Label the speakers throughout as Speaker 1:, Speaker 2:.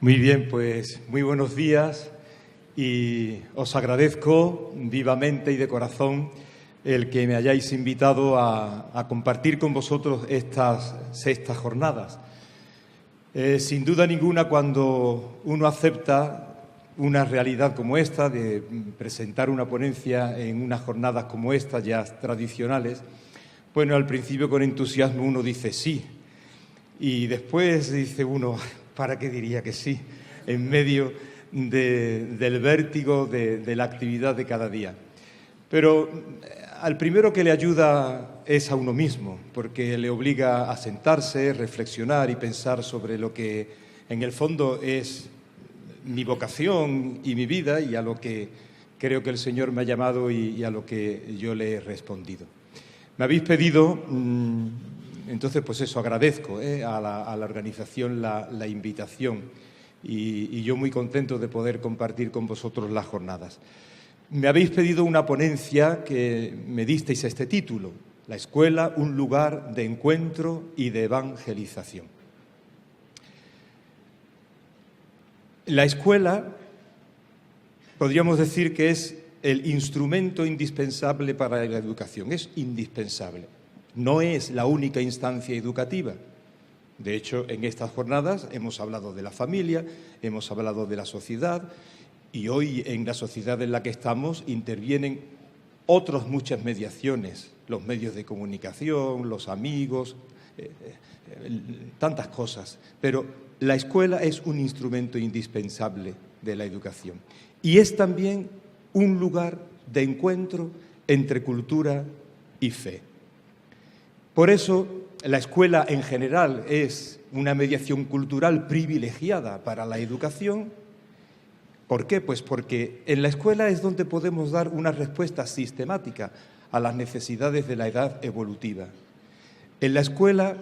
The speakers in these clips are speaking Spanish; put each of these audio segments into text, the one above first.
Speaker 1: Muy bien, pues muy buenos días y os agradezco vivamente y de corazón el que me hayáis invitado a compartir con vosotros estas sextas jornadas. Sin duda ninguna, cuando uno acepta una realidad como esta, de presentar una ponencia en unas jornadas como estas, ya tradicionales, bueno, al principio con entusiasmo uno dice sí, y después dice uno, ¿para qué diría que sí? En medio del vértigo de la actividad de cada día. Pero al primero que le ayuda es a uno mismo, porque le obliga a sentarse, reflexionar y pensar sobre lo que en el fondo es mi vocación y mi vida y a lo que creo que el Señor me ha llamado y a lo que yo le he respondido. Me habéis pedido, entonces pues eso, agradezco a la organización la invitación y yo muy contento de poder compartir con vosotros las jornadas. Me habéis pedido una ponencia que me disteis este título, La escuela, un lugar de encuentro y de evangelización. La escuela, podríamos decir que es el instrumento indispensable para la educación, es indispensable. No es la única instancia educativa. De hecho, en estas jornadas hemos hablado de la familia, hemos hablado de la sociedad y hoy en la sociedad en la que estamos intervienen otras muchas mediaciones, los medios de comunicación, los amigos, tantas cosas. Pero la escuela es un instrumento indispensable de la educación y es también un lugar de encuentro entre cultura y fe. Por eso, la escuela en general es una mediación cultural privilegiada para la educación. ¿Por qué? Pues porque en la escuela es donde podemos dar una respuesta sistemática a las necesidades de la edad evolutiva. En la escuela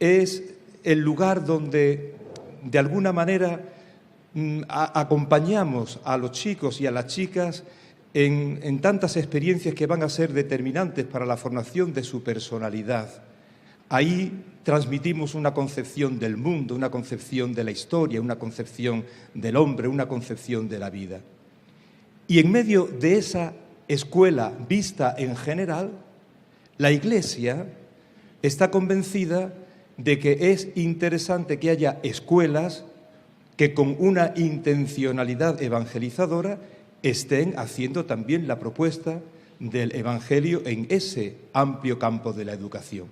Speaker 1: es el lugar donde, de alguna manera, acompañamos a los chicos y a las chicas en tantas experiencias que van a ser determinantes para la formación de su personalidad. Ahí transmitimos una concepción del mundo, una concepción de la historia, una concepción del hombre, una concepción de la vida. Y en medio de esa escuela vista en general, la Iglesia está convencida de que es interesante que haya escuelas que con una intencionalidad evangelizadora estén haciendo también la propuesta del Evangelio en ese amplio campo de la educación.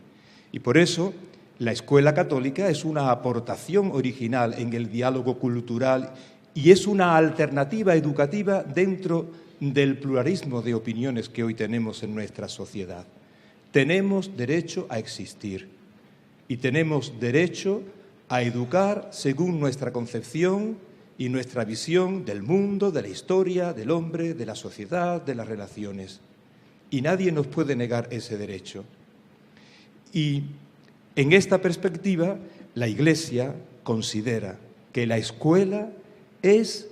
Speaker 1: Y por eso la escuela católica es una aportación original en el diálogo cultural y es una alternativa educativa dentro del pluralismo de opiniones que hoy tenemos en nuestra sociedad. Tenemos derecho a existir y tenemos derecho a educar según nuestra concepción y nuestra visión del mundo, de la historia, del hombre, de la sociedad, de las relaciones. Y nadie nos puede negar ese derecho. Y en esta perspectiva, la Iglesia considera que la escuela es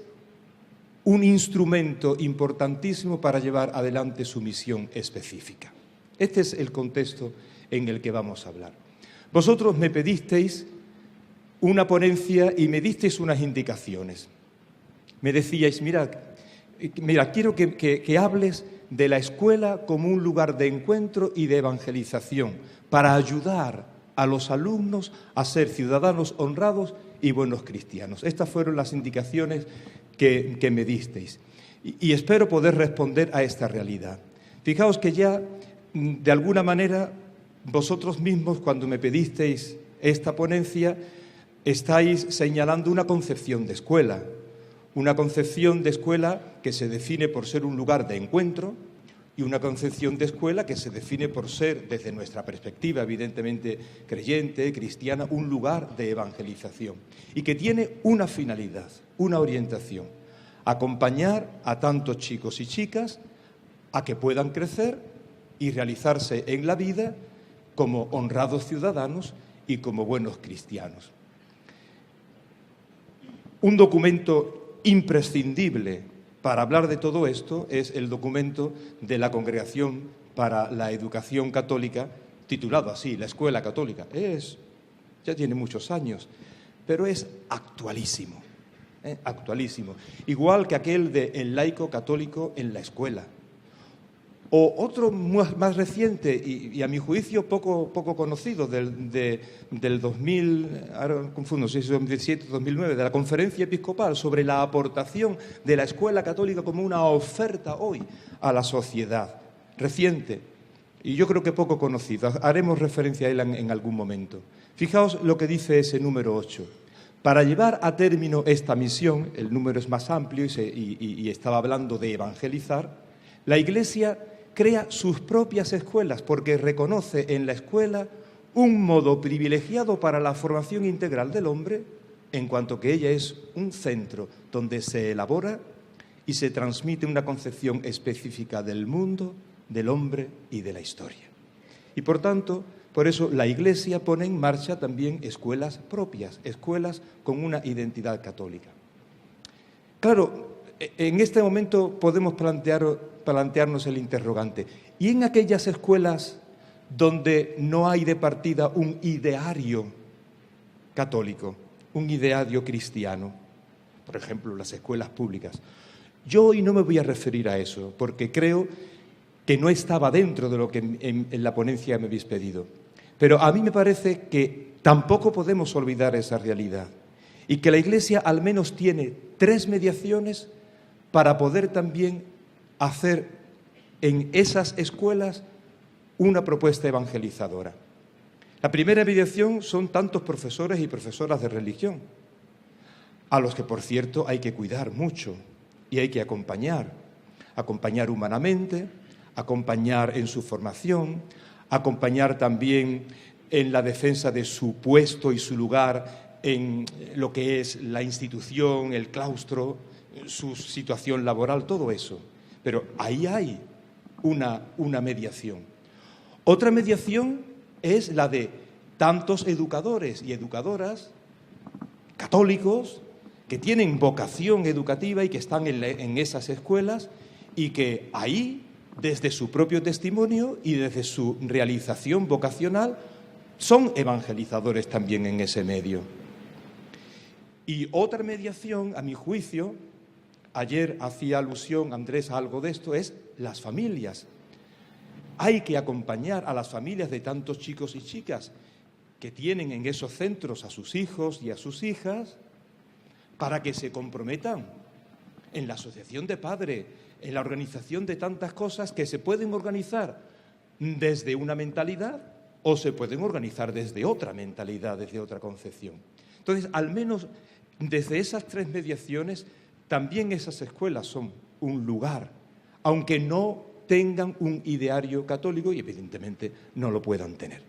Speaker 1: un instrumento importantísimo para llevar adelante su misión específica. Este es el contexto en el que vamos a hablar. Vosotros me pedisteis una ponencia y me disteis unas indicaciones. Me decíais, mira, quiero que hables de la escuela como un lugar de encuentro y de evangelización para ayudar a los alumnos a ser ciudadanos honrados y buenos cristianos. Estas fueron las indicaciones que me disteis. Y espero poder responder a esta realidad. Fijaos que ya, de alguna manera, vosotros mismos, cuando me pedisteis esta ponencia, estáis señalando una concepción de escuela que se define por ser un lugar de encuentro y una concepción de escuela que se define por ser, desde nuestra perspectiva, evidentemente creyente, cristiana, un lugar de evangelización y que tiene una finalidad, una orientación, acompañar a tantos chicos y chicas a que puedan crecer y realizarse en la vida como honrados ciudadanos y como buenos cristianos. Un documento imprescindible para hablar de todo esto es el documento de la Congregación para la Educación Católica, titulado así, La Escuela Católica. Ya tiene muchos años, pero es actualísimo, actualísimo. Igual que aquel de el laico católico en la escuela. O otro más reciente y a mi juicio poco conocido, del 2000, ahora confundo si es 2017 o 2009, de la Conferencia Episcopal sobre la aportación de la escuela católica como una oferta hoy a la sociedad. Reciente, y yo creo que poco conocido. Haremos referencia a él en algún momento. Fijaos lo que dice ese número 8. Para llevar a término esta misión, el número es más amplio y estaba hablando de evangelizar, la Iglesia crea sus propias escuelas porque reconoce en la escuela un modo privilegiado para la formación integral del hombre, en cuanto que ella es un centro donde se elabora y se transmite una concepción específica del mundo, del hombre y de la historia. Y por tanto, por eso la Iglesia pone en marcha también escuelas propias, escuelas con una identidad católica. Claro, en este momento podemos plantearnos el interrogante. ¿Y en aquellas escuelas donde no hay de partida un ideario católico, un ideario cristiano? Por ejemplo, las escuelas públicas. Yo hoy no me voy a referir a eso, porque creo que no estaba dentro de lo que en la ponencia me habéis pedido. Pero a mí me parece que tampoco podemos olvidar esa realidad y que la Iglesia al menos tiene 3 mediaciones para poder también hacer en esas escuelas una propuesta evangelizadora. La primera mediación son tantos profesores y profesoras de religión, a los que, por cierto, hay que cuidar mucho y hay que acompañar humanamente, acompañar en su formación, acompañar también en la defensa de su puesto y su lugar en lo que es la institución, el claustro, su situación laboral, todo eso. Pero ahí hay una mediación. Otra mediación es la de tantos educadores y educadoras católicos que tienen vocación educativa y que están en esas escuelas y que ahí, desde su propio testimonio y desde su realización vocacional, son evangelizadores también en ese medio. Y otra mediación, a mi juicio, ayer hacía alusión Andrés a algo de esto, es las familias. Hay que acompañar a las familias de tantos chicos y chicas que tienen en esos centros a sus hijos y a sus hijas para que se comprometan en la asociación de padres, en la organización de tantas cosas que se pueden organizar desde una mentalidad o se pueden organizar desde otra mentalidad, desde otra concepción. Entonces, al menos desde esas 3 mediaciones, también esas escuelas son un lugar, aunque no tengan un ideario católico y evidentemente no lo puedan tener.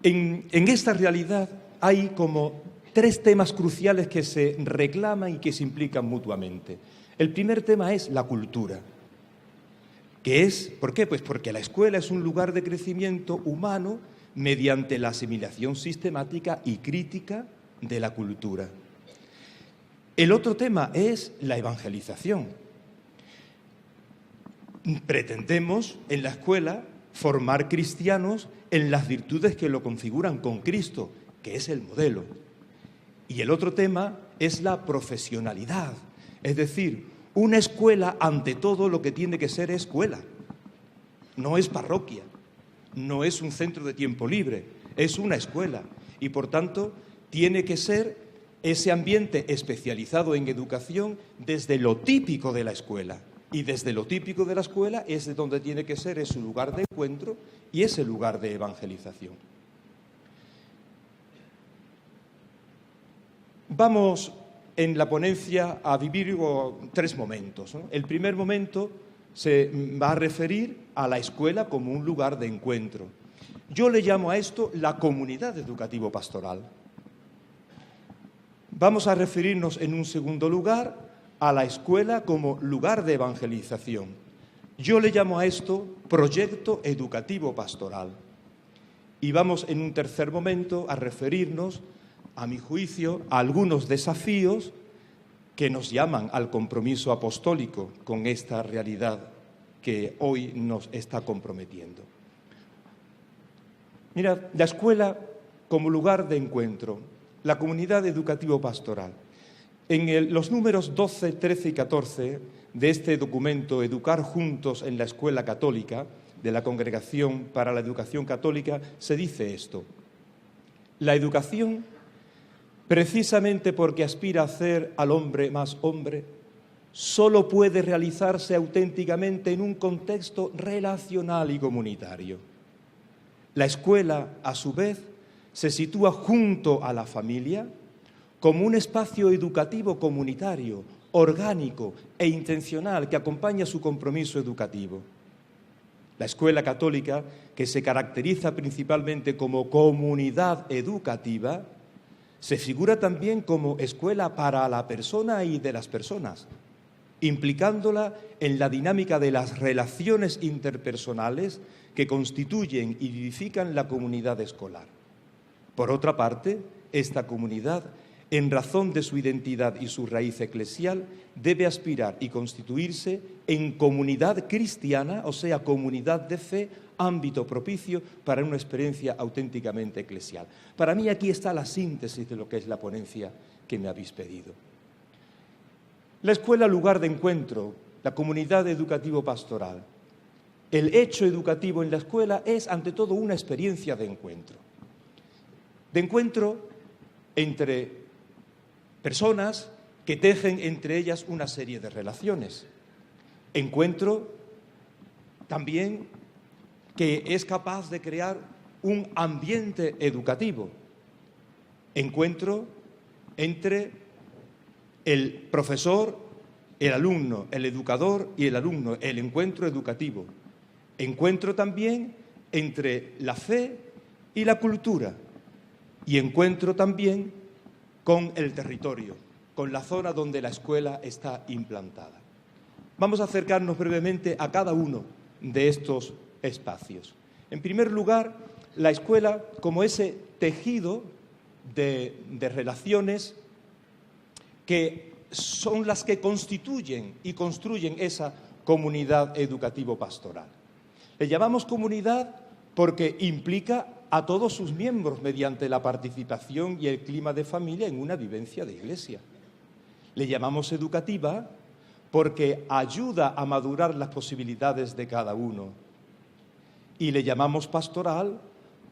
Speaker 1: En esta realidad hay como 3 temas cruciales que se reclaman y que se implican mutuamente. El primer tema es la cultura, que es, ¿por qué? Pues porque la escuela es un lugar de crecimiento humano mediante la asimilación sistemática y crítica de la cultura. El otro tema es la evangelización. Pretendemos en la escuela formar cristianos en las virtudes que lo configuran con Cristo, que es el modelo. Y el otro tema es la profesionalidad, es decir, una escuela ante todo lo que tiene que ser escuela. No es parroquia, no es un centro de tiempo libre, es una escuela y por tanto tiene que ser ese ambiente especializado en educación desde lo típico de la escuela. Y desde lo típico de la escuela es de donde tiene que ser ese lugar de encuentro y ese lugar de evangelización. Vamos en la ponencia a vivir 3 momentos, ¿no? El primer momento se va a referir a la escuela como un lugar de encuentro. Yo le llamo a esto la comunidad educativo-pastoral. Vamos a referirnos en un segundo lugar a la escuela como lugar de evangelización. Yo le llamo a esto proyecto educativo pastoral. Y vamos en un tercer momento a referirnos, a mi juicio, a algunos desafíos que nos llaman al compromiso apostólico con esta realidad que hoy nos está comprometiendo. Mira, la escuela como lugar de encuentro. la comunidad educativo-pastoral. En los números 12, 13 y 14 de este documento, Educar Juntos en la Escuela Católica, de la Congregación para la Educación Católica, se dice esto: la educación, precisamente porque aspira a hacer al hombre más hombre, solo puede realizarse auténticamente en un contexto relacional y comunitario. La escuela, a su vez, se sitúa junto a la familia como un espacio educativo comunitario, orgánico e intencional que acompaña su compromiso educativo. La escuela católica, que se caracteriza principalmente como comunidad educativa, se figura también como escuela para la persona y de las personas, implicándola en la dinámica de las relaciones interpersonales que constituyen y vivifican la comunidad escolar. Por otra parte, esta comunidad, en razón de su identidad y su raíz eclesial, debe aspirar y constituirse en comunidad cristiana, o sea, comunidad de fe, ámbito propicio para una experiencia auténticamente eclesial. Para mí aquí está la síntesis de lo que es la ponencia que me habéis pedido. La escuela, lugar de encuentro, la comunidad educativo-pastoral. El hecho educativo en la escuela es, ante todo, una experiencia de encuentro. De encuentro entre personas que tejen entre ellas una serie de relaciones. Encuentro también que es capaz de crear un ambiente educativo. Encuentro entre el profesor, el alumno, el educador y el alumno, el encuentro educativo. Encuentro también entre la fe y la cultura. Y encuentro también con el territorio, con la zona donde la escuela está implantada. Vamos a acercarnos brevemente a cada uno de estos espacios. En primer lugar, la escuela como ese tejido de relaciones que son las que constituyen y construyen esa comunidad educativo-pastoral. Le llamamos comunidad porque implica a todos sus miembros mediante la participación y el clima de familia en una vivencia de iglesia. Le llamamos educativa porque ayuda a madurar las posibilidades de cada uno. Y le llamamos pastoral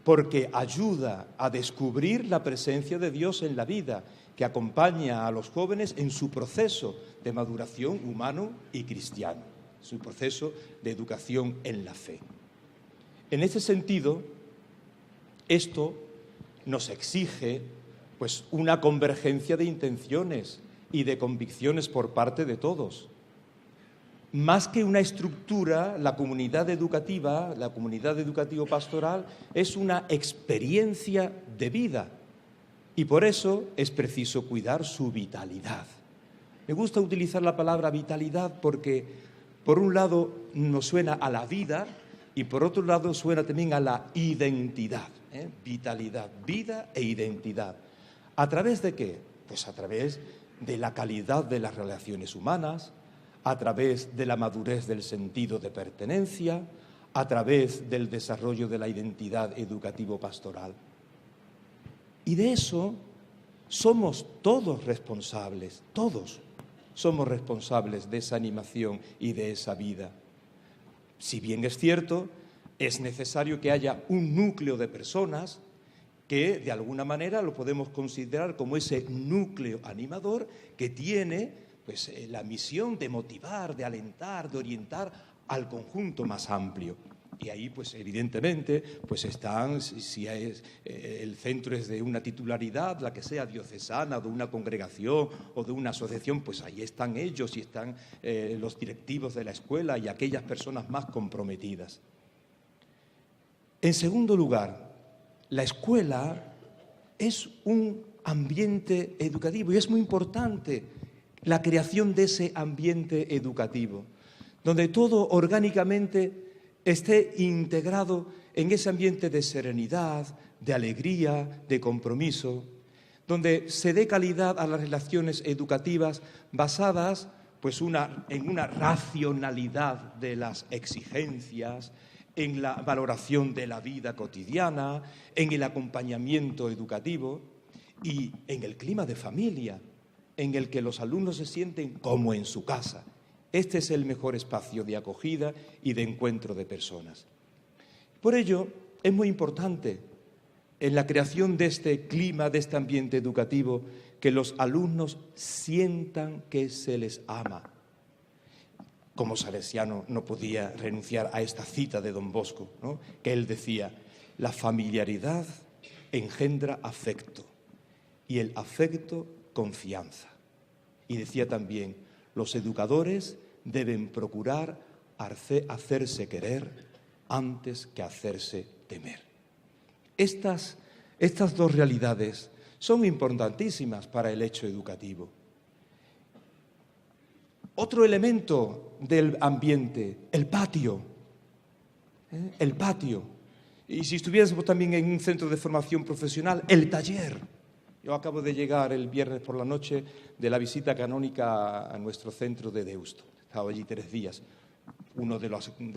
Speaker 1: porque ayuda a descubrir la presencia de Dios en la vida, que acompaña a los jóvenes en su proceso de maduración humano y cristiano, su proceso de educación en la fe. En ese sentido, esto nos exige pues, una convergencia de intenciones y de convicciones por parte de todos. Más que una estructura, la comunidad educativa, la comunidad educativo-pastoral, es una experiencia de vida. Y por eso es preciso cuidar su vitalidad. Me gusta utilizar la palabra vitalidad porque, por un lado, nos suena a la vida y, por otro lado, suena también a la identidad. Vitalidad, vida e identidad. ¿A través de qué? Pues a través de la calidad de las relaciones humanas, a través de la madurez del sentido de pertenencia, a través del desarrollo de la identidad educativo-pastoral. Y de eso somos todos responsables, todos somos responsables de esa animación y de esa vida. Si bien es cierto, es necesario que haya un núcleo de personas que de alguna manera lo podemos considerar como ese núcleo animador que tiene pues, la misión de motivar, de alentar, de orientar al conjunto más amplio. Y ahí, pues evidentemente, pues están, si el centro es de una titularidad, la que sea diocesana, de una congregación o de una asociación, pues ahí están ellos y están los directivos de la escuela y aquellas personas más comprometidas. En segundo lugar, la escuela es un ambiente educativo y es muy importante la creación de ese ambiente educativo, donde todo orgánicamente esté integrado en ese ambiente de serenidad, de alegría, de compromiso, donde se dé calidad a las relaciones educativas basadas pues, en una racionalidad de las exigencias, en la valoración de la vida cotidiana, en el acompañamiento educativo y en el clima de familia, en el que los alumnos se sienten como en su casa. Este es el mejor espacio de acogida y de encuentro de personas. Por ello, es muy importante en la creación de este clima, de este ambiente educativo, que los alumnos sientan que se les ama. Como salesiano no podía renunciar a esta cita de Don Bosco, ¿no? Que él decía: la familiaridad engendra afecto y el afecto confianza. Y decía también: los educadores deben procurar hacerse querer antes que hacerse temer. Estas dos realidades son importantísimas para el hecho educativo. Otro elemento del ambiente, el patio. El patio. Y si estuviésemos también en un centro de formación profesional, el taller. Yo acabo de llegar el viernes por la noche de la visita canónica a nuestro centro de Deusto. He estado allí 3 días. Una de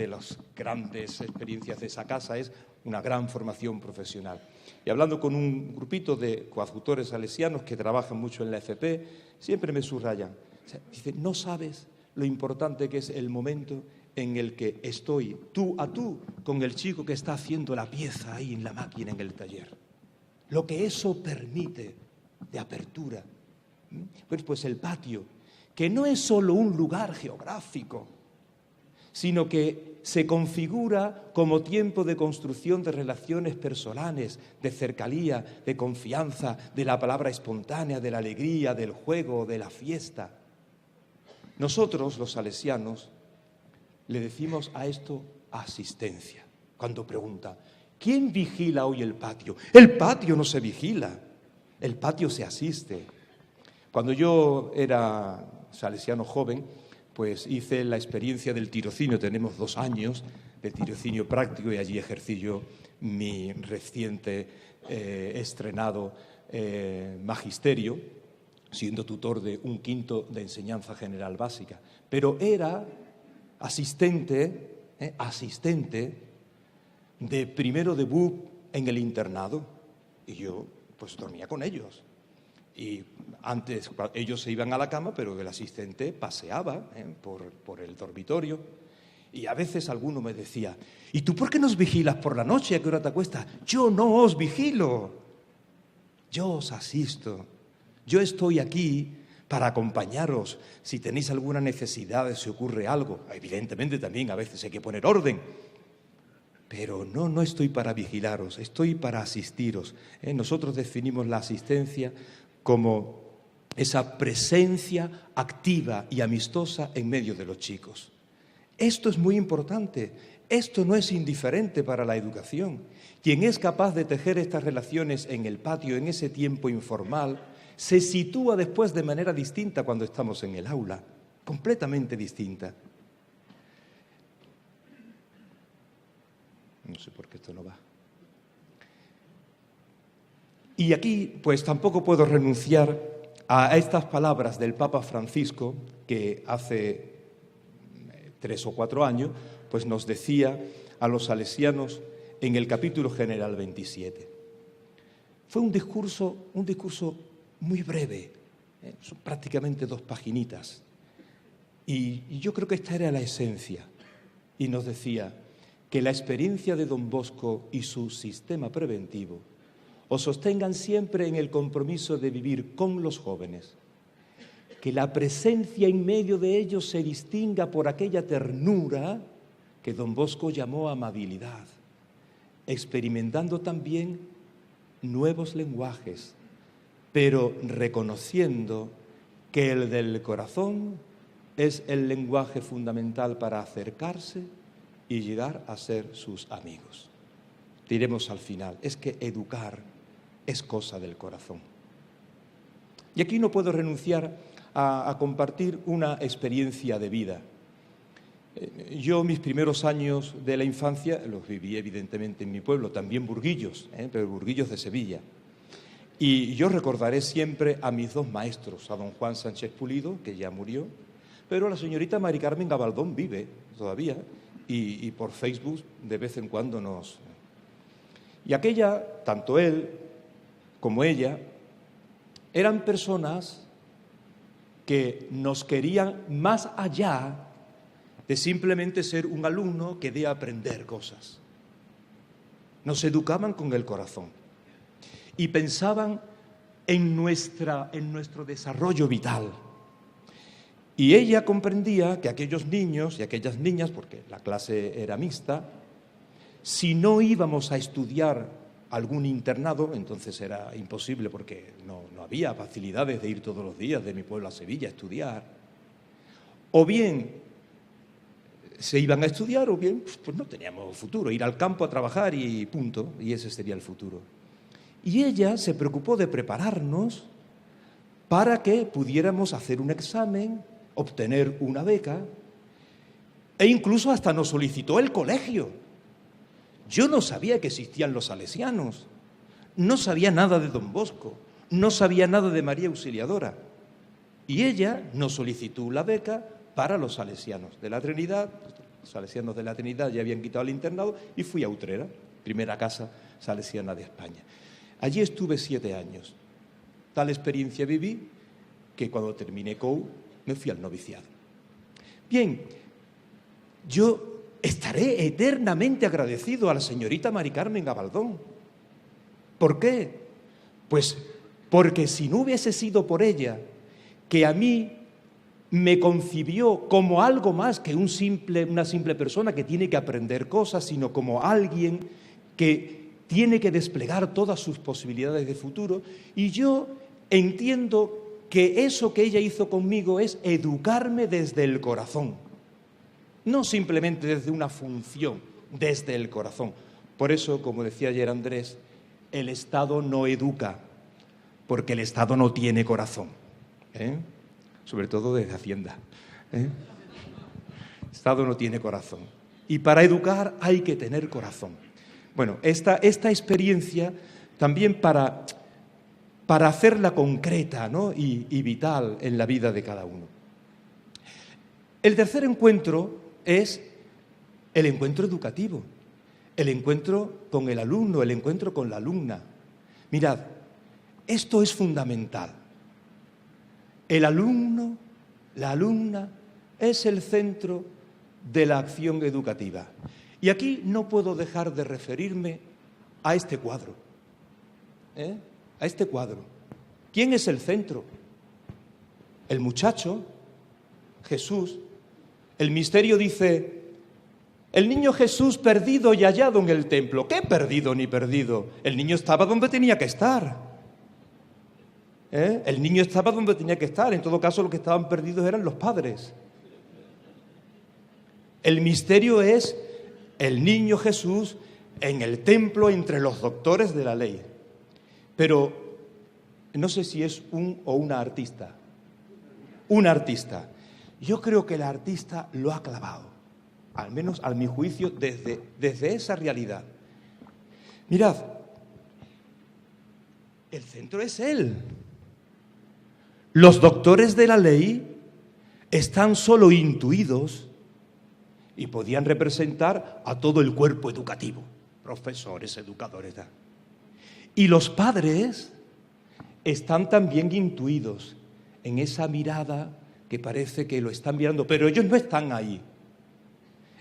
Speaker 1: las grandes experiencias de esa casa es una gran formación profesional. Y hablando con un grupito de coadjutores salesianos que trabajan mucho en la FP, siempre me subrayan. O sea, dice: no sabes lo importante que es el momento en el que estoy tú a tú con el chico que está haciendo la pieza ahí en la máquina en el taller. Lo que eso permite de apertura. Pues el patio, que no es solo un lugar geográfico, sino que se configura como tiempo de construcción de relaciones personales, de cercanía, de confianza, de la palabra espontánea, de la alegría, del juego, de la fiesta. Nosotros, los salesianos, le decimos a esto asistencia. Cuando pregunta: ¿quién vigila hoy el patio? El patio no se vigila, el patio se asiste. Cuando yo era salesiano joven, pues hice la experiencia del tirocinio. Tenemos 2 años de tirocinio práctico y allí ejercí yo mi reciente estrenado magisterio, siendo tutor de un quinto de enseñanza general básica. Pero era asistente de primero de BUP en el internado, y yo pues dormía con ellos. Y antes ellos se iban a la cama, pero el asistente paseaba por el dormitorio. Y a veces alguno me decía: ¿y tú por qué nos vigilas por la noche? ¿A qué hora te acuestas? Yo no os vigilo, yo os asisto. Yo estoy aquí para acompañaros si tenéis alguna necesidad, si ocurre algo. Evidentemente también a veces hay que poner orden. Pero no estoy para vigilaros, estoy para asistiros. Nosotros definimos la asistencia como esa presencia activa y amistosa en medio de los chicos. Esto es muy importante, esto no es indiferente para la educación. Quien es capaz de tejer estas relaciones en el patio, en ese tiempo informal, se sitúa después de manera distinta cuando estamos en el aula, completamente distinta. No sé por qué esto no va. Y aquí, pues tampoco puedo renunciar a estas palabras del Papa Francisco, que hace 3 o 4 años, pues nos decía a los salesianos en el capítulo general 27. Fue un discurso muy breve, son prácticamente 2 paginitas. Y yo creo que esta era la esencia. Y nos decía que la experiencia de Don Bosco y su sistema preventivo os sostengan siempre en el compromiso de vivir con los jóvenes, que la presencia en medio de ellos se distinga por aquella ternura que Don Bosco llamó amabilidad, experimentando también nuevos lenguajes, pero reconociendo que el del corazón es el lenguaje fundamental para acercarse y llegar a ser sus amigos. Diremos al final, es que educar es cosa del corazón. Y aquí no puedo renunciar a compartir una experiencia de vida. Yo mis primeros años de la infancia los viví evidentemente en mi pueblo, también Burguillos, pero Burguillos de Sevilla. Y yo recordaré siempre a mis 2 maestros, a don Juan Sánchez Pulido, que ya murió, pero la señorita Mari Carmen Gabaldón vive todavía y por Facebook de vez en cuando nos... Y aquella, tanto él como ella, eran personas que nos querían más allá de simplemente ser un alumno que dé a aprender cosas. Nos educaban con el corazón y pensaban en nuestro desarrollo vital. Y ella comprendía que aquellos niños y aquellas niñas, porque la clase era mixta, si no íbamos a estudiar algún internado, entonces era imposible porque no había facilidades de ir todos los días de mi pueblo a Sevilla a estudiar, o bien se iban a estudiar o bien pues no teníamos futuro, ir al campo a trabajar y punto, y ese sería el futuro. Y ella se preocupó de prepararnos para que pudiéramos hacer un examen, obtener una beca, e incluso hasta nos solicitó el colegio. Yo no sabía que existían los salesianos, no sabía nada de Don Bosco, no sabía nada de María Auxiliadora. Y ella nos solicitó la beca para los salesianos de la Trinidad. Los salesianos de la Trinidad ya habían quitado el internado y fui a Utrera, primera casa salesiana de España. Allí estuve 7 años. Tal experiencia viví que cuando terminé COU me fui al noviciado. Bien, yo estaré eternamente agradecido a la señorita Mari Carmen Gabaldón. ¿Por qué? Pues porque si no hubiese sido por ella, que a mí me concibió como algo más que una simple persona que tiene que aprender cosas, sino como alguien que tiene que desplegar todas sus posibilidades de futuro. Y yo entiendo que eso que ella hizo conmigo es educarme desde el corazón, no simplemente desde una función, desde el corazón. Por eso, como decía ayer Andrés, el Estado no educa, porque el Estado no tiene corazón, sobre todo desde Hacienda. El Estado no tiene corazón. Y para educar hay que tener corazón. Bueno, esta experiencia también para hacerla concreta, ¿no? y vital en la vida de cada uno. El tercer encuentro es el encuentro educativo, el encuentro con el alumno, el encuentro con la alumna. Mirad, esto es fundamental. El alumno, la alumna, es el centro de la acción educativa. Y aquí no puedo dejar de referirme a este cuadro. A este cuadro. ¿Quién es el centro? El muchacho, Jesús. El misterio dice, el niño Jesús perdido y hallado en el templo. ¿Qué perdido ni perdido? El niño estaba donde tenía que estar. El niño estaba donde tenía que estar. En todo caso, los que estaban perdidos eran los padres. El misterio es el niño Jesús en el templo entre los doctores de la ley. Pero no sé si es un o una artista. Un artista. Yo creo que el artista lo ha clavado, al menos a mi juicio, desde esa realidad. Mirad, el centro es él. Los doctores de la ley están solo intuidos y podían representar a todo el cuerpo educativo, profesores, educadores. Y los padres están también intuidos en esa mirada que parece que lo están mirando, pero ellos no están ahí.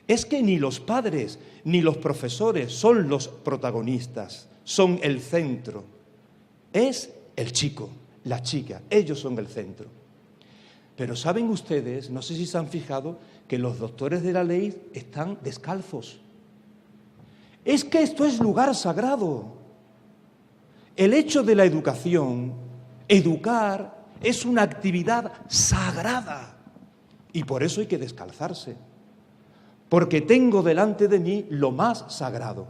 Speaker 1: Es que ni los padres ni los profesores son los protagonistas, son el centro. Es el chico, la chica, ellos son el centro. Pero saben ustedes, no sé si se han fijado, que los doctores de la ley están descalzos. Es que esto es lugar sagrado. El hecho de la educación, educar, es una actividad sagrada y por eso hay que descalzarse, porque tengo delante de mí lo más sagrado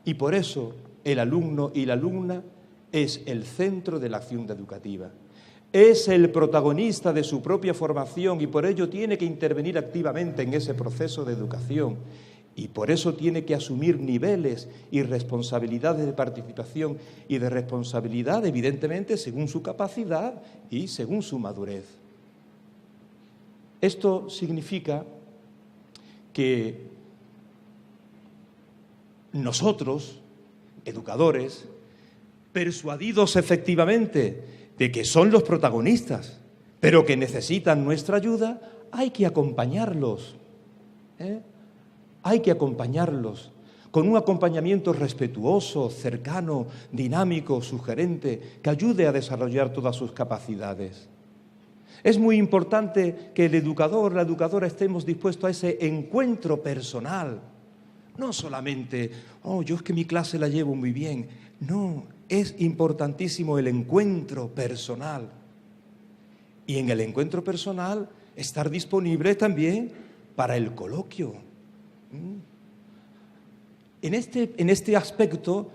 Speaker 1: y por eso el alumno y la alumna es el centro de la acción educativa, es el protagonista de su propia formación y por ello tiene que intervenir activamente en ese proceso de educación y por eso tiene que asumir niveles y responsabilidades de participación y de responsabilidad, evidentemente, según su capacidad y según su madurez. Esto significa que nosotros, educadores, persuadidos efectivamente de que son los protagonistas, pero que necesitan nuestra ayuda, hay que acompañarlos. Hay que acompañarlos con un acompañamiento respetuoso, cercano, dinámico, sugerente, que ayude a desarrollar todas sus capacidades. Es muy importante que el educador, la educadora, estemos dispuestos a ese encuentro personal. No solamente, yo es que mi clase la llevo muy bien. No, es importantísimo el encuentro personal. Y en el encuentro personal, estar disponible también para el coloquio. En este aspecto,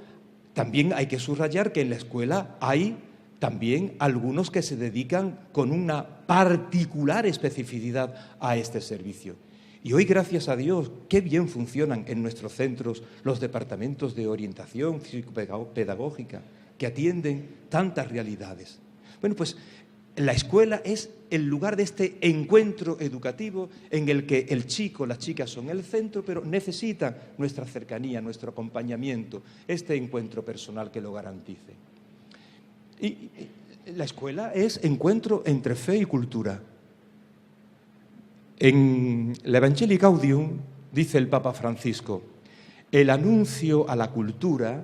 Speaker 1: también hay que subrayar que en la escuela hay también algunos que se dedican con una particular especificidad a este servicio. Y hoy, gracias a Dios, qué bien funcionan en nuestros centros los departamentos de orientación psicopedagógica que atienden tantas realidades. Bueno, pues la escuela es el lugar de este encuentro educativo en el que el chico, la chica son el centro, pero necesitan nuestra cercanía, nuestro acompañamiento, este encuentro personal que lo garantice. Y la escuela es encuentro entre fe y cultura. En la Evangelii Gaudium dice el Papa Francisco, el anuncio a la cultura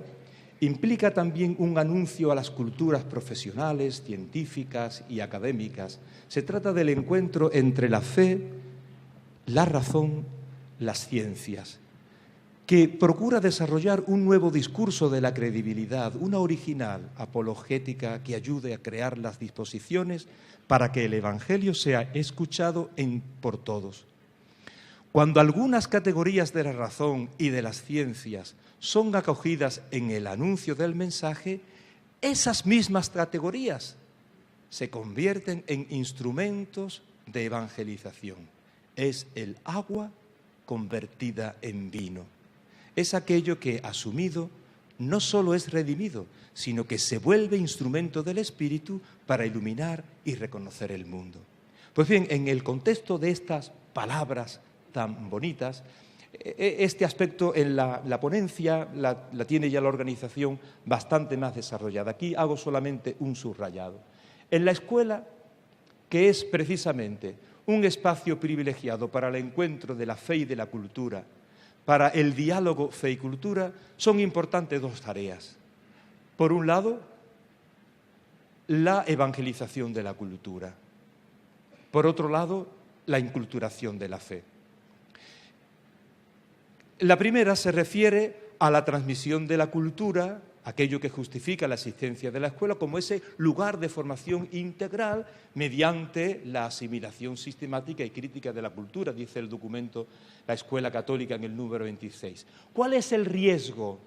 Speaker 1: implica también un anuncio a las culturas profesionales, científicas y académicas. Se trata del encuentro entre la fe, la razón, las ciencias, que procura desarrollar un nuevo discurso de la credibilidad, una original apologética que ayude a crear las disposiciones para que el Evangelio sea escuchado por todos. Cuando algunas categorías de la razón y de las ciencias son acogidas en el anuncio del mensaje, esas mismas categorías se convierten en instrumentos de evangelización. Es el agua convertida en vino. Es aquello que, asumido, no solo es redimido, sino que se vuelve instrumento del Espíritu para iluminar y reconocer el mundo. Pues bien, en el contexto de estas palabras tan bonitas, este aspecto en la ponencia la tiene ya la organización bastante más desarrollada. Aquí hago solamente un subrayado. En la escuela, que es precisamente un espacio privilegiado para el encuentro de la fe y de la cultura, para el diálogo fe y cultura, son importantes dos tareas. Por un lado, la evangelización de la cultura. Por otro lado, la inculturación de la fe. La primera se refiere a la transmisión de la cultura, aquello que justifica la existencia de la escuela como ese lugar de formación integral mediante la asimilación sistemática y crítica de la cultura, dice el documento La Escuela Católica en el número 26. ¿Cuál es el riesgo?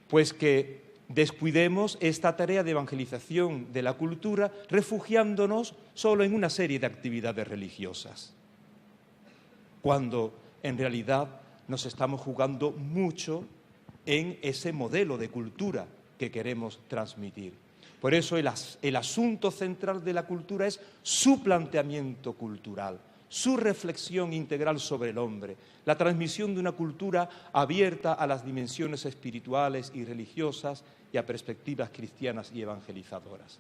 Speaker 1: Pues que descuidemos esta tarea de evangelización de la cultura refugiándonos solo en una serie de actividades religiosas, cuando en realidad nos estamos jugando mucho en ese modelo de cultura que queremos transmitir. Por eso el asunto central de la cultura es su planteamiento cultural, su reflexión integral sobre el hombre, la transmisión de una cultura abierta a las dimensiones espirituales y religiosas y a perspectivas cristianas y evangelizadoras.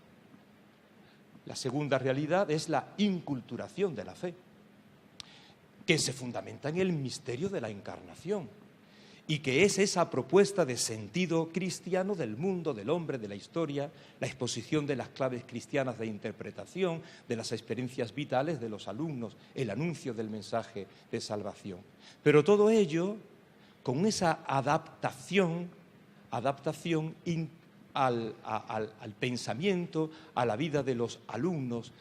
Speaker 1: La segunda realidad es la inculturación de la fe, que se fundamenta en el misterio de la encarnación y que es esa propuesta de sentido cristiano del mundo, del hombre, de la historia, la exposición de las claves cristianas de interpretación, de las experiencias vitales de los alumnos, el anuncio del mensaje de salvación. Pero todo ello con esa adaptación al pensamiento, a la vida de los alumnos,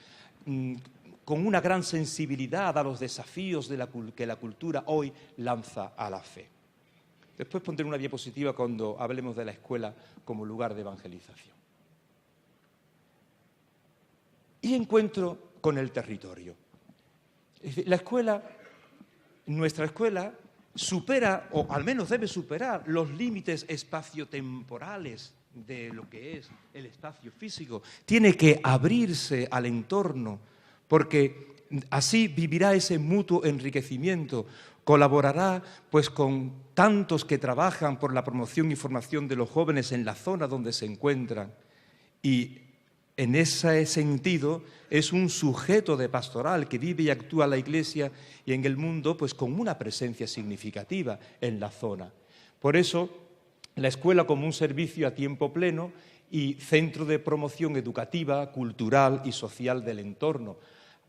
Speaker 1: con una gran sensibilidad a los desafíos que la cultura hoy lanza a la fe. Después pondré una diapositiva cuando hablemos de la escuela como lugar de evangelización. Y encuentro con el territorio. Es decir, nuestra escuela supera, o al menos debe superar, los límites espaciotemporales de lo que es el espacio físico. Tiene que abrirse al entorno, porque así vivirá ese mutuo enriquecimiento, colaborará pues con tantos que trabajan por la promoción y formación de los jóvenes en la zona donde se encuentran y En ese sentido, es un sujeto de pastoral que vive y actúa en la Iglesia y en el mundo pues con una presencia significativa en la zona. Por eso, la escuela como un servicio a tiempo pleno y centro de promoción educativa, cultural y social del entorno.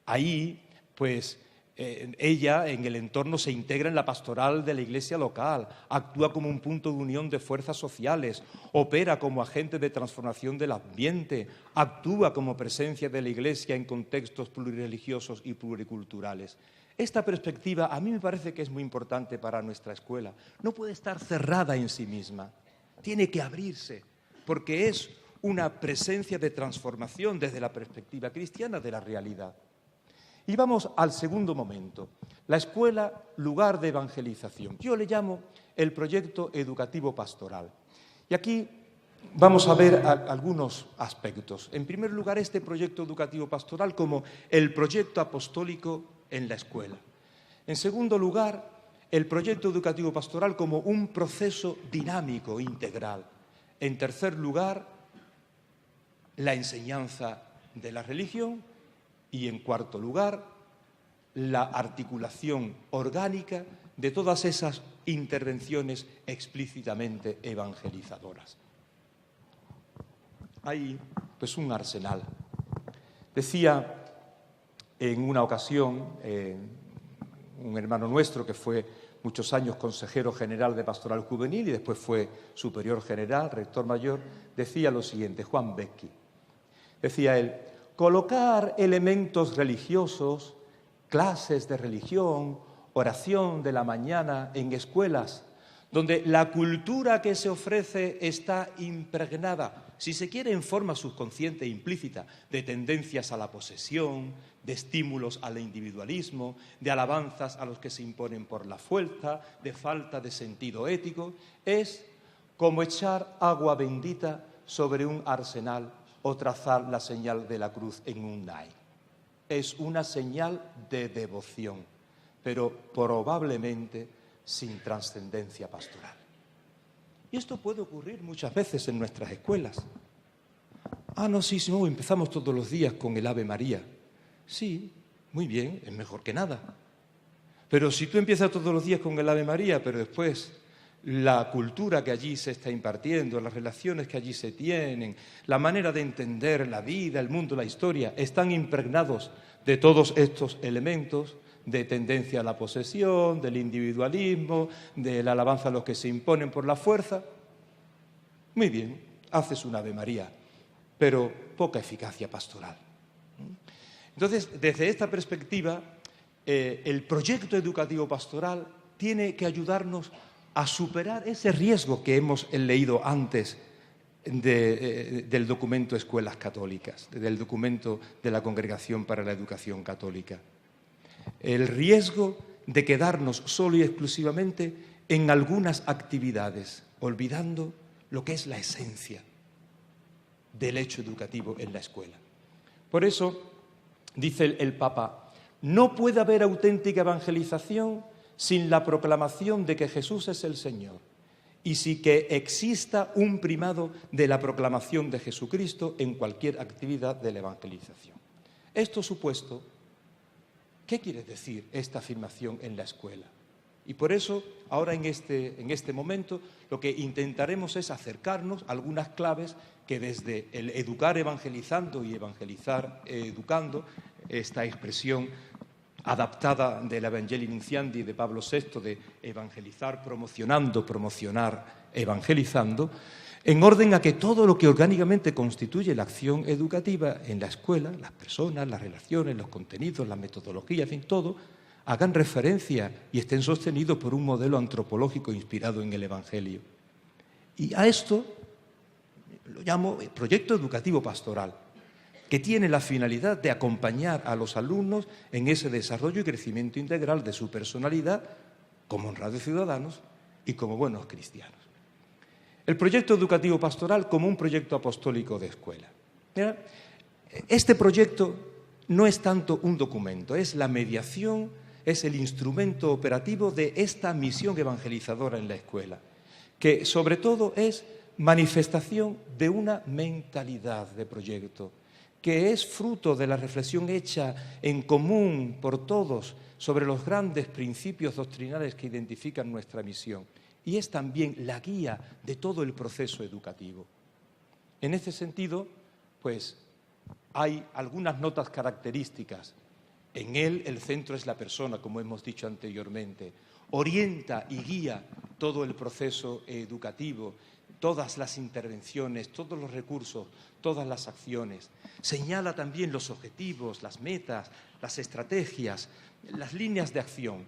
Speaker 1: Ahí, pues, ella en el entorno se integra en la pastoral de la iglesia local, actúa como un punto de unión de fuerzas sociales, opera como agente de transformación del ambiente, actúa como presencia de la iglesia en contextos plurireligiosos y pluriculturales. Esta perspectiva a mí me parece que es muy importante para nuestra escuela. No puede estar cerrada en sí misma, tiene que abrirse, porque es una presencia de transformación desde la perspectiva cristiana de la realidad. Y vamos al segundo momento, la escuela, lugar de evangelización. Yo le llamo el proyecto educativo pastoral. Y aquí vamos a ver algunos aspectos. En primer lugar, este proyecto educativo pastoral como el proyecto apostólico en la escuela. En segundo lugar, el proyecto educativo pastoral como un proceso dinámico, integral. En tercer lugar, la enseñanza de la religión. Y, en cuarto lugar, la articulación orgánica de todas esas intervenciones explícitamente evangelizadoras. Hay, pues, un arsenal. Decía en una ocasión un hermano nuestro que fue muchos años consejero general de Pastoral Juvenil y después fue superior general, rector mayor, decía lo siguiente, Juan Becchi. Decía él, colocar elementos religiosos, clases de religión, oración de la mañana en escuelas, donde la cultura que se ofrece está impregnada, si se quiere en forma subconsciente e implícita, de tendencias a la posesión, de estímulos al individualismo, de alabanzas a los que se imponen por la fuerza, de falta de sentido ético, es como echar agua bendita sobre un arsenal o trazar la señal de la cruz en un Nike. Es una señal de devoción, pero probablemente sin trascendencia pastoral. Y esto puede ocurrir muchas veces en nuestras escuelas. Sí, empezamos todos los días con el Ave María. Sí, muy bien, es mejor que nada. Pero si tú empiezas todos los días con el Ave María, pero después la cultura que allí se está impartiendo, las relaciones que allí se tienen, la manera de entender la vida, el mundo, la historia, están impregnados de todos estos elementos de tendencia a la posesión, del individualismo, de la alabanza a los que se imponen por la fuerza. Muy bien, haces un Ave María, pero poca eficacia pastoral. Entonces, desde esta perspectiva, el proyecto educativo pastoral tiene que ayudarnos a superar ese riesgo que hemos leído antes del documento Escuelas Católicas, del documento de la Congregación para la Educación Católica. El riesgo de quedarnos solo y exclusivamente en algunas actividades, olvidando lo que es la esencia del hecho educativo en la escuela. Por eso, dice el Papa, no puede haber auténtica evangelización sin la proclamación de que Jesús es el Señor y sin que exista un primado de la proclamación de Jesucristo en cualquier actividad de la evangelización. Esto supuesto, ¿qué quiere decir esta afirmación en la escuela? Y por eso, ahora en este momento, lo que intentaremos es acercarnos a algunas claves que desde el educar evangelizando y evangelizar educando, esta expresión adaptada del Evangelii Nunciandi de Pablo VI, de evangelizar promocionando, promocionar evangelizando, en orden a que todo lo que orgánicamente constituye la acción educativa en la escuela, las personas, las relaciones, los contenidos, la metodología, en fin, todo, hagan referencia y estén sostenidos por un modelo antropológico inspirado en el Evangelio. Y a esto lo llamo proyecto educativo pastoral, que tiene la finalidad de acompañar a los alumnos en ese desarrollo y crecimiento integral de su personalidad como honrados ciudadanos y como buenos cristianos. El proyecto educativo pastoral como un proyecto apostólico de escuela. Este proyecto no es tanto un documento, es la mediación, es el instrumento operativo de esta misión evangelizadora en la escuela, que sobre todo es manifestación de una mentalidad de proyecto, que es fruto de la reflexión hecha en común por todos sobre los grandes principios doctrinales que identifican nuestra misión, y es también la guía de todo el proceso educativo. En este sentido, pues, hay algunas notas características. En él el centro es la persona, como hemos dicho anteriormente. Orienta y guía todo el proceso educativo, todas las intervenciones, todos los recursos, todas las acciones. Señala también los objetivos, las metas, las estrategias, las líneas de acción.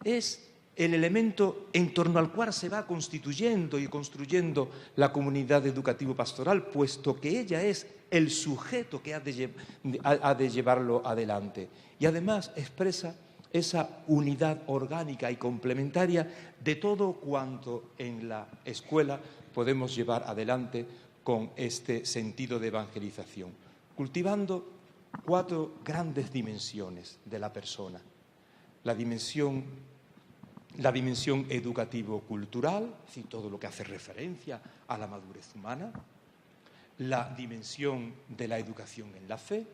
Speaker 1: Es el elemento en torno al cual se va constituyendo y construyendo la comunidad educativo-pastoral, puesto que ella es el sujeto que ha de llevarlo adelante. Y además expresa esa unidad orgánica y complementaria de todo cuanto en la escuela podemos llevar adelante con este sentido de evangelización, cultivando 4 grandes dimensiones de la persona. La dimensión educativo-cultural, es decir, todo lo que hace referencia a la madurez humana, la dimensión de la educación en la fe,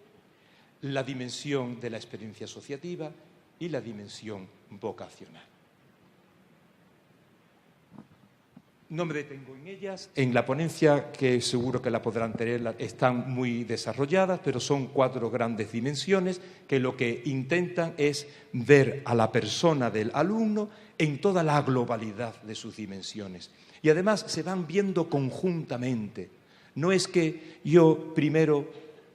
Speaker 1: la dimensión de la experiencia asociativa y la dimensión vocacional. No me detengo en ellas. En la ponencia, que seguro que la podrán tener, están muy desarrolladas, pero son 4 grandes dimensiones que lo que intentan es ver a la persona del alumno en toda la globalidad de sus dimensiones. Y además se van viendo conjuntamente. No es que yo primero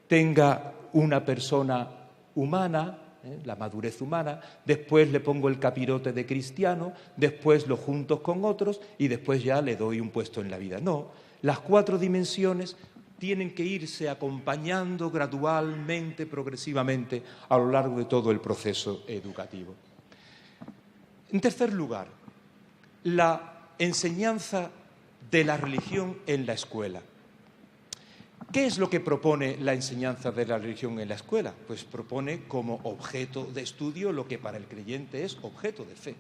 Speaker 1: tenga una persona humana, la madurez humana, después le pongo el capirote de cristiano, después lo junto con otros y después ya le doy un puesto en la vida. No, las 4 dimensiones tienen que irse acompañando gradualmente, progresivamente, a lo largo de todo el proceso educativo. En tercer lugar, la enseñanza de la religión en la escuela. ¿Qué es lo que propone la enseñanza de la religión en la escuela? Pues propone como objeto de estudio lo que para el creyente es objeto de fe.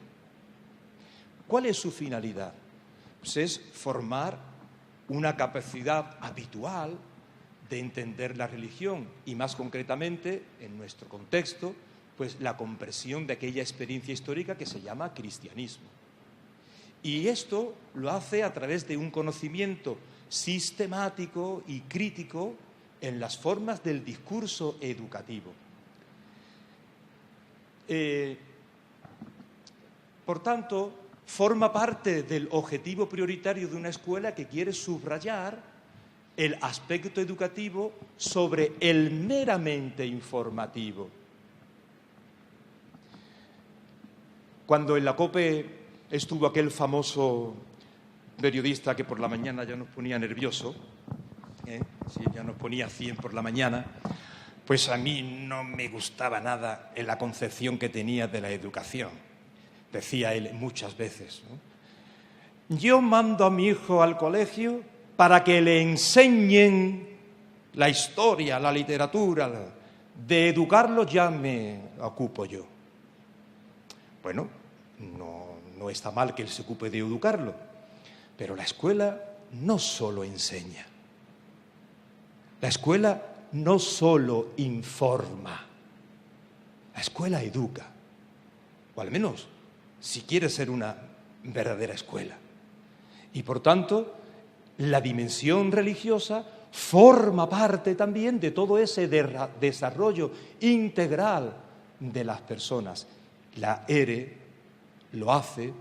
Speaker 1: ¿Cuál es su finalidad? Pues es formar una capacidad habitual de entender la religión y, más concretamente, en nuestro contexto, pues la comprensión de aquella experiencia histórica que se llama cristianismo. Y esto lo hace a través de un conocimiento sistemático y crítico en las formas del discurso educativo. Por tanto, forma parte del objetivo prioritario de una escuela que quiere subrayar el aspecto educativo sobre el meramente informativo. Cuando en la COPE estuvo aquel famoso periodista que por la mañana ya nos ponía nervioso, sí, ya nos ponía 100 por la mañana, pues a mí no me gustaba nada en la concepción que tenía de la educación. Decía él muchas veces, ¿no? Yo mando a mi hijo al colegio para que le enseñen la historia, la literatura. De educarlo ya me ocupo yo. Bueno, no está mal que él se ocupe de educarlo. Pero la escuela no solo enseña, la escuela no solo informa, la escuela educa, o al menos si quiere ser una verdadera escuela. Y por tanto, la dimensión religiosa forma parte también de todo ese desarrollo integral de las personas. La ERE lo hace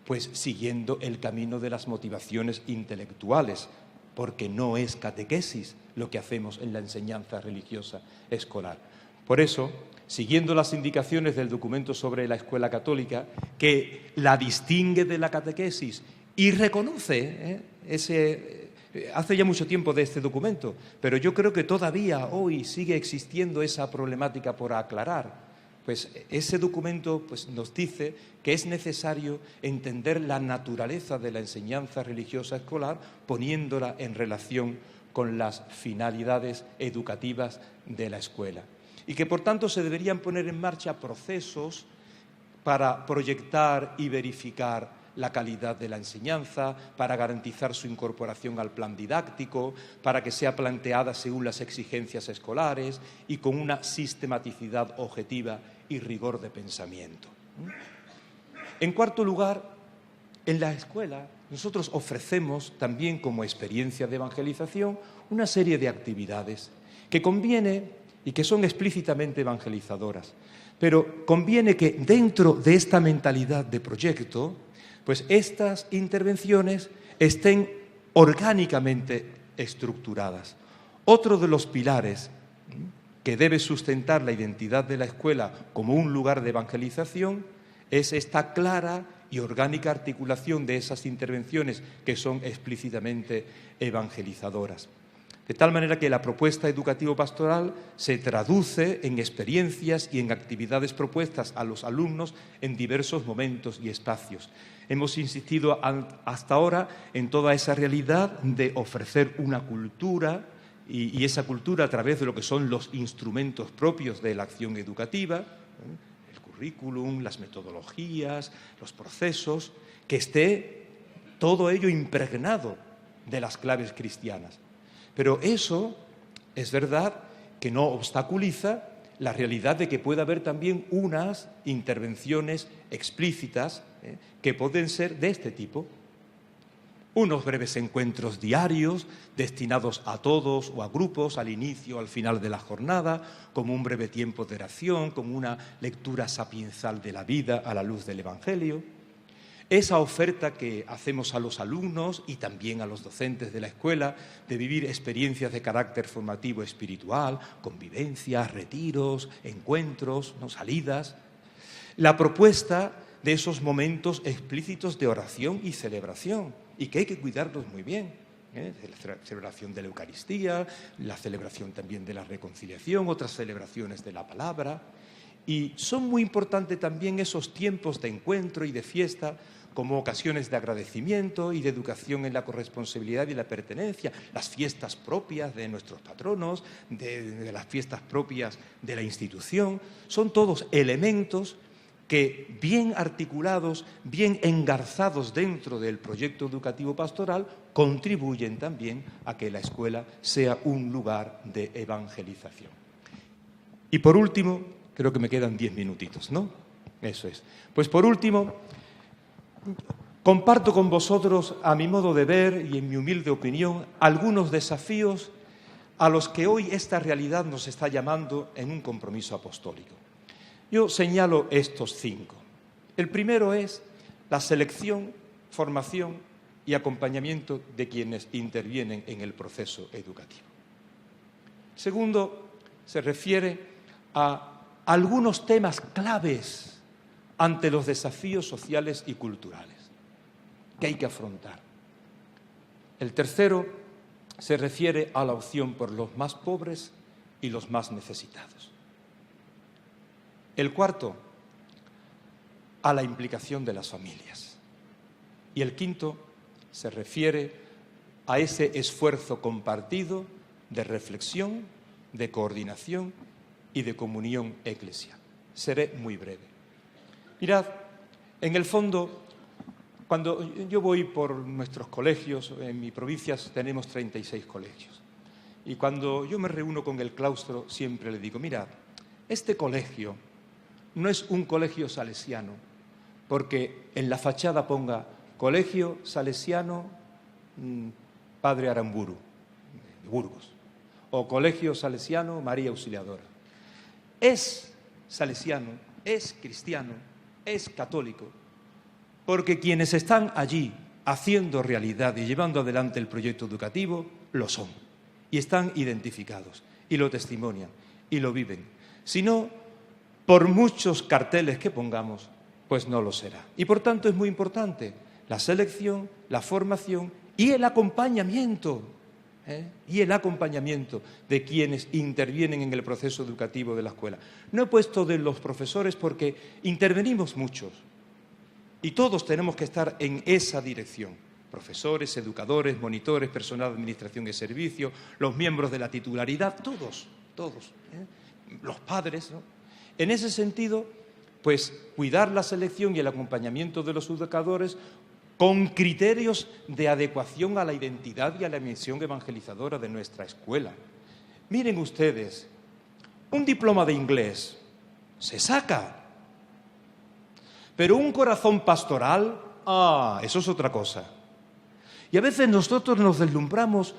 Speaker 1: pues siguiendo el camino de las motivaciones intelectuales, porque no es catequesis lo que hacemos en la enseñanza religiosa escolar. Por eso, siguiendo las indicaciones del documento sobre la escuela católica, que la distingue de la catequesis y reconoce hace ya mucho tiempo de este documento, pero yo creo que todavía hoy sigue existiendo esa problemática por aclarar. Pues ese documento pues, nos dice que es necesario entender la naturaleza de la enseñanza religiosa escolar poniéndola en relación con las finalidades educativas de la escuela. Y que, por tanto, se deberían poner en marcha procesos para proyectar y verificar la calidad de la enseñanza, para garantizar su incorporación al plan didáctico, para que sea planteada según las exigencias escolares y con una sistematicidad objetiva y rigor de pensamiento. En cuarto lugar, en la escuela nosotros ofrecemos también como experiencia de evangelización una serie de actividades que conviene y que son explícitamente evangelizadoras. Pero conviene que dentro de esta mentalidad de proyecto, pues estas intervenciones estén orgánicamente estructuradas. Otro de los pilares que debe sustentar la identidad de la escuela como un lugar de evangelización es esta clara y orgánica articulación de esas intervenciones que son explícitamente evangelizadoras. De tal manera que la propuesta educativo-pastoral se traduce en experiencias y en actividades propuestas a los alumnos en diversos momentos y espacios. Hemos insistido hasta ahora en toda esa realidad de ofrecer una cultura y esa cultura a través de lo que son los instrumentos propios de la acción educativa, el currículum, las metodologías, los procesos, que esté todo ello impregnado de las claves cristianas. Pero eso es verdad que no obstaculiza la realidad de que pueda haber también unas intervenciones explícitas que pueden ser de este tipo. Unos breves encuentros diarios destinados a todos o a grupos al inicio o al final de la jornada, como un breve tiempo de oración, como una lectura sapiensal de la vida a la luz del Evangelio. Esa oferta que hacemos a los alumnos y también a los docentes de la escuela de vivir experiencias de carácter formativo espiritual, convivencias, retiros, encuentros, salidas. La propuesta de esos momentos explícitos de oración y celebración, y que hay que cuidarlos muy bien. La celebración de la Eucaristía, la celebración también de la reconciliación, otras celebraciones de la palabra. Y son muy importantes también esos tiempos de encuentro y de fiesta como ocasiones de agradecimiento y de educación en la corresponsabilidad y la pertenencia, las fiestas propias de nuestros patronos, de las fiestas propias de la institución, son todos elementos que, bien articulados, bien engarzados dentro del proyecto educativo pastoral, contribuyen también a que la escuela sea un lugar de evangelización. Y por último, creo que me quedan 10 minutitos, ¿no? Eso es. Pues por último, comparto con vosotros, a mi modo de ver y en mi humilde opinión, algunos desafíos a los que hoy esta realidad nos está llamando en un compromiso apostólico. Yo señalo estos 5. El primero es la selección, formación y acompañamiento de quienes intervienen en el proceso educativo. El segundo se refiere a algunos temas claves ante los desafíos sociales y culturales que hay que afrontar. El tercero se refiere a la opción por los más pobres y los más necesitados. El cuarto, a la implicación de las familias. Y el quinto se refiere a ese esfuerzo compartido de reflexión, de coordinación y de comunión eclesial. Seré muy breve. Mirad, en el fondo, cuando yo voy por nuestros colegios, en mi provincia tenemos 36 colegios, y cuando yo me reúno con el claustro siempre le digo, mirad, este colegio no es un colegio salesiano, porque en la fachada ponga Colegio Salesiano Padre Aramburu, de Burgos, o Colegio Salesiano María Auxiliadora. Es salesiano, es cristiano, es católico, porque quienes están allí haciendo realidad y llevando adelante el proyecto educativo, lo son, y están identificados, y lo testimonian, y lo viven. Si no, por muchos carteles que pongamos, pues no lo será. Y por tanto es muy importante la selección, la formación y el acompañamiento, de quienes intervienen en el proceso educativo de la escuela. No he puesto de los profesores porque intervenimos muchos y todos tenemos que estar en esa dirección. Profesores, educadores, monitores, personal de administración y servicio, los miembros de la titularidad, todos, los padres, ¿no? En ese sentido, pues cuidar la selección y el acompañamiento de los educadores con criterios de adecuación a la identidad y a la misión evangelizadora de nuestra escuela. Miren ustedes, un diploma de inglés se saca, pero un corazón pastoral, eso es otra cosa. Y a veces nosotros nos deslumbramos,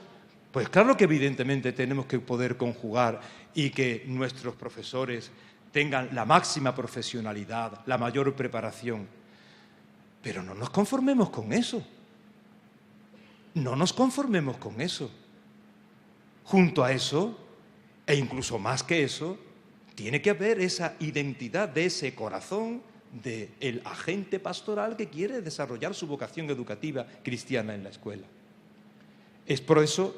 Speaker 1: pues claro que evidentemente tenemos que poder conjugar y que nuestros profesores tengan la máxima profesionalidad, la mayor preparación. Pero no nos conformemos con eso. No nos conformemos con eso. Junto a eso, e incluso más que eso, tiene que haber esa identidad de ese corazón del agente pastoral que quiere desarrollar su vocación educativa cristiana en la escuela. Es por eso,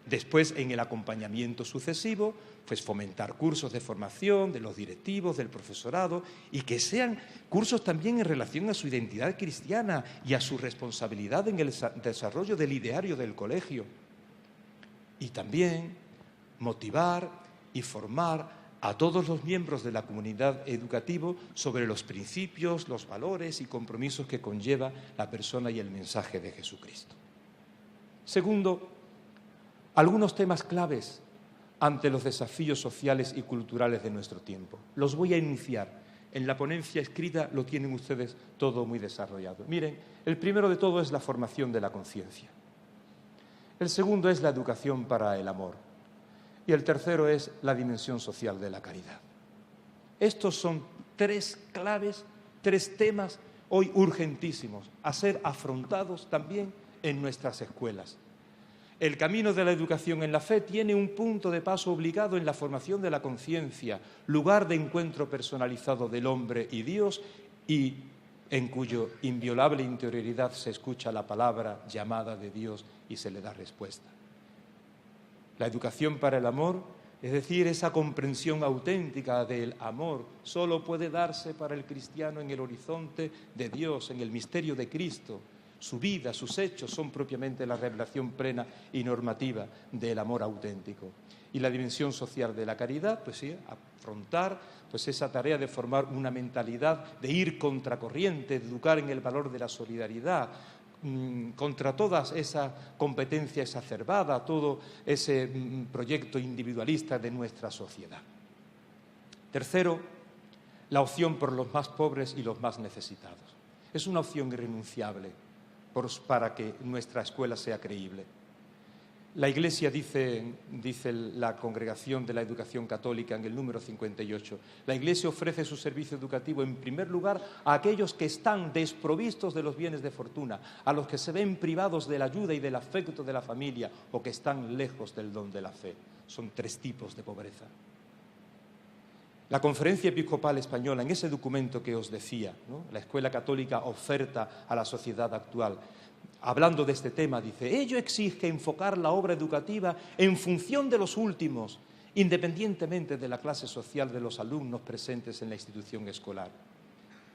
Speaker 1: después, en el acompañamiento sucesivo, pues fomentar cursos de formación de los directivos, del profesorado, y que sean cursos también en relación a su identidad cristiana y a su responsabilidad en el desarrollo del ideario del colegio. Y también motivar y formar a todos los miembros de la comunidad educativa sobre los principios, los valores y compromisos que conlleva la persona y el mensaje de Jesucristo. Segundo, algunos temas claves ante los desafíos sociales y culturales de nuestro tiempo. Los voy a enunciar. En la ponencia escrita lo tienen ustedes todo muy desarrollado. Miren, el primero de todo es la formación de la conciencia. El segundo es la educación para el amor. Y el tercero es la dimensión social de la caridad. Estos son tres claves, tres temas hoy urgentísimos a ser afrontados también en nuestras escuelas. El camino de la educación en la fe tiene un punto de paso obligado en la formación de la conciencia, lugar de encuentro personalizado del hombre y Dios, y en cuyo inviolable interioridad se escucha la palabra llamada de Dios y se le da respuesta. La educación para el amor, es decir, esa comprensión auténtica del amor, solo puede darse para el cristiano en el horizonte de Dios, en el misterio de Cristo. Su vida, sus hechos son propiamente la revelación plena y normativa del amor auténtico. Y la dimensión social de la caridad, pues sí, afrontar pues esa tarea de formar una mentalidad, de ir contracorriente, de educar en el valor de la solidaridad, contra toda esa competencia exacerbada, todo ese proyecto individualista de nuestra sociedad. Tercero, la opción por los más pobres y los más necesitados. Es una opción irrenunciable para que nuestra escuela sea creíble. La Iglesia dice la Congregación de la Educación Católica en el número 58, la Iglesia ofrece su servicio educativo en primer lugar a aquellos que están desprovistos de los bienes de fortuna, a los que se ven privados de la ayuda y del afecto de la familia o que están lejos del don de la fe. Son tres tipos de pobreza. La Conferencia Episcopal Española, en ese documento que os decía, ¿no? La Escuela Católica oferta a la sociedad actual, hablando de este tema, dice: ello exige enfocar la obra educativa en función de los últimos, independientemente de la clase social de los alumnos presentes en la institución escolar.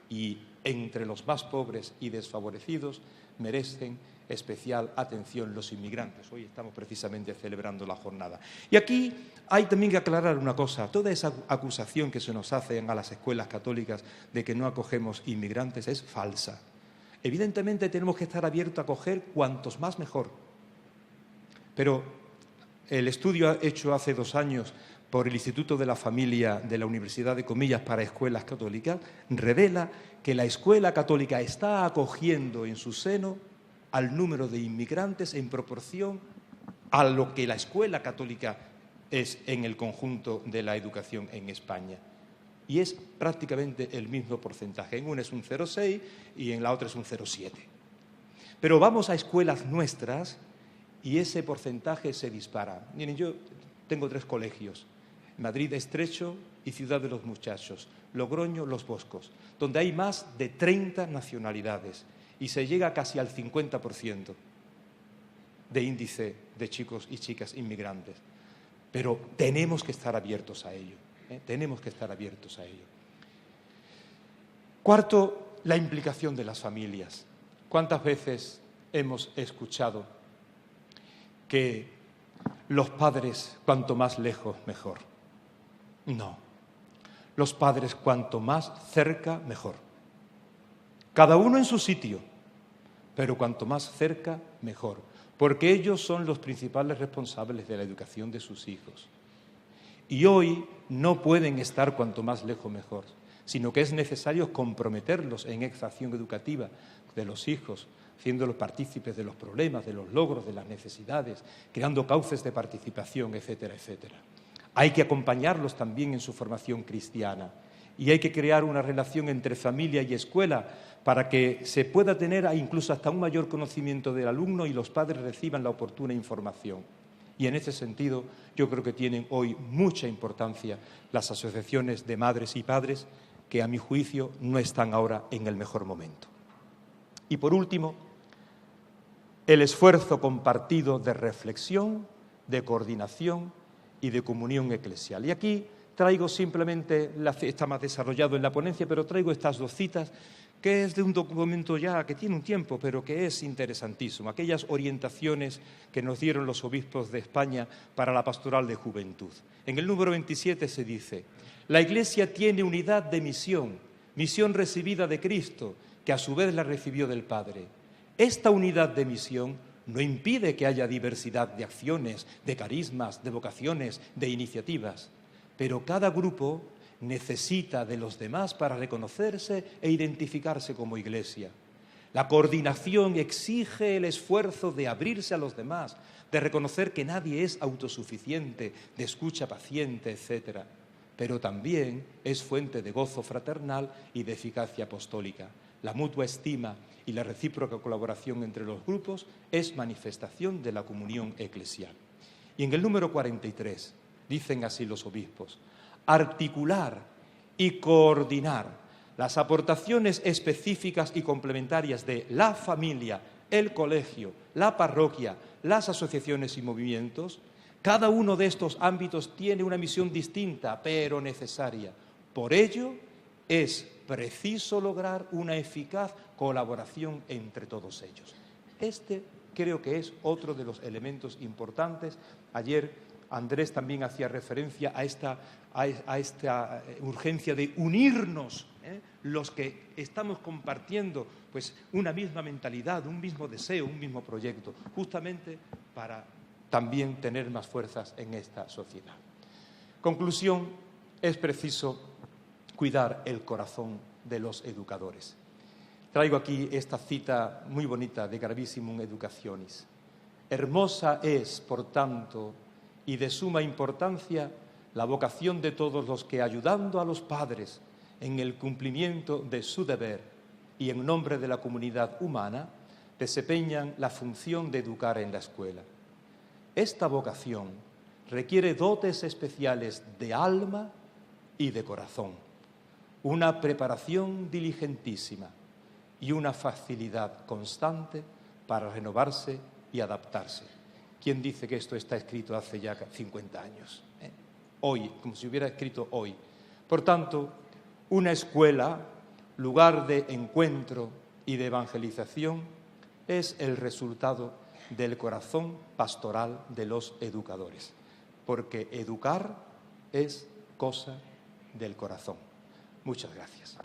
Speaker 1: Y entre los más pobres y desfavorecidos merecen especial atención los inmigrantes. Hoy estamos precisamente celebrando la jornada. Y aquí hay también que aclarar una cosa. Toda esa acusación que se nos hace a las escuelas católicas de que no acogemos inmigrantes es falsa. Evidentemente tenemos que estar abiertos a acoger cuantos más mejor. Pero el estudio hecho hace 2 años por el Instituto de la Familia de la Universidad de Comillas para Escuelas Católicas revela que la escuela católica está acogiendo en su seno al número de inmigrantes en proporción a lo que la escuela católica es en el conjunto de la educación en España. Y es prácticamente el mismo porcentaje. En una es un 0,6 y en la otra es un 0,7. Pero vamos a escuelas nuestras y ese porcentaje se dispara. Miren, yo tengo 3 colegios: Madrid Estrecho y Ciudad de los Muchachos, Logroño, Los Boscos, donde hay más de 30 nacionalidades y se llega casi al 50% de índice de chicos y chicas inmigrantes. Pero tenemos que estar abiertos a ello. Tenemos que estar abiertos a ello. Cuarto, la implicación de las familias. ¿Cuántas veces hemos escuchado que los padres cuanto más lejos mejor? No. Los padres cuanto más cerca mejor. Cada uno en su sitio, pero cuanto más cerca, mejor, porque ellos son los principales responsables de la educación de sus hijos. Y hoy no pueden estar cuanto más lejos, mejor, sino que es necesario comprometerlos en esta acción educativa de los hijos, haciéndolos partícipes de los problemas, de los logros, de las necesidades, creando cauces de participación, etcétera, etcétera. Hay que acompañarlos también en su formación cristiana y hay que crear una relación entre familia y escuela para que se pueda tener incluso hasta un mayor conocimiento del alumno y los padres reciban la oportuna información. Y en ese sentido yo creo que tienen hoy mucha importancia las asociaciones de madres y padres que a mi juicio no están ahora en el mejor momento. Y por último, el esfuerzo compartido de reflexión, de coordinación y de comunión eclesial. Y aquí traigo simplemente, está más desarrollado en la ponencia, pero traigo estas dos citas, que es de un documento ya que tiene un tiempo, pero que es interesantísimo. Aquellas orientaciones que nos dieron los obispos de España para la pastoral de juventud. En el número 27 se dice: la Iglesia tiene unidad de misión, misión recibida de Cristo, que a su vez la recibió del Padre. Esta unidad de misión no impide que haya diversidad de acciones, de carismas, de vocaciones, de iniciativas, pero cada grupo necesita de los demás para reconocerse e identificarse como Iglesia. La coordinación exige el esfuerzo de abrirse a los demás, de reconocer que nadie es autosuficiente, de escucha paciente, etc. Pero también es fuente de gozo fraternal y de eficacia apostólica. La mutua estima y la recíproca colaboración entre los grupos es manifestación de la comunión eclesial. Y en el número 43 dicen así los obispos: articular y coordinar las aportaciones específicas y complementarias de la familia, el colegio, la parroquia, las asociaciones y movimientos. Cada uno de estos ámbitos tiene una misión distinta, pero necesaria. Por ello, es preciso lograr una eficaz colaboración entre todos ellos. Este creo que es otro de los elementos importantes. Ayer Andrés también hacía referencia a esta urgencia de unirnos, los que estamos compartiendo pues una misma mentalidad, un mismo deseo, un mismo proyecto, justamente para también tener más fuerzas en esta sociedad. Conclusión: es preciso cuidar el corazón de los educadores. Traigo aquí esta cita muy bonita de Gravissimum Educationis. Hermosa es, por tanto, y de suma importancia, la vocación de todos los que, ayudando a los padres en el cumplimiento de su deber y en nombre de la comunidad humana, desempeñan la función de educar en la escuela. Esta vocación requiere dotes especiales de alma y de corazón, una preparación diligentísima y una facilidad constante para renovarse y adaptarse. ¿Quién dice que esto está escrito hace ya 50 años? Hoy, como si hubiera escrito hoy. Por tanto, una escuela, lugar de encuentro y de evangelización, es el resultado del corazón pastoral de los educadores, porque educar es cosa del corazón. Muchas gracias.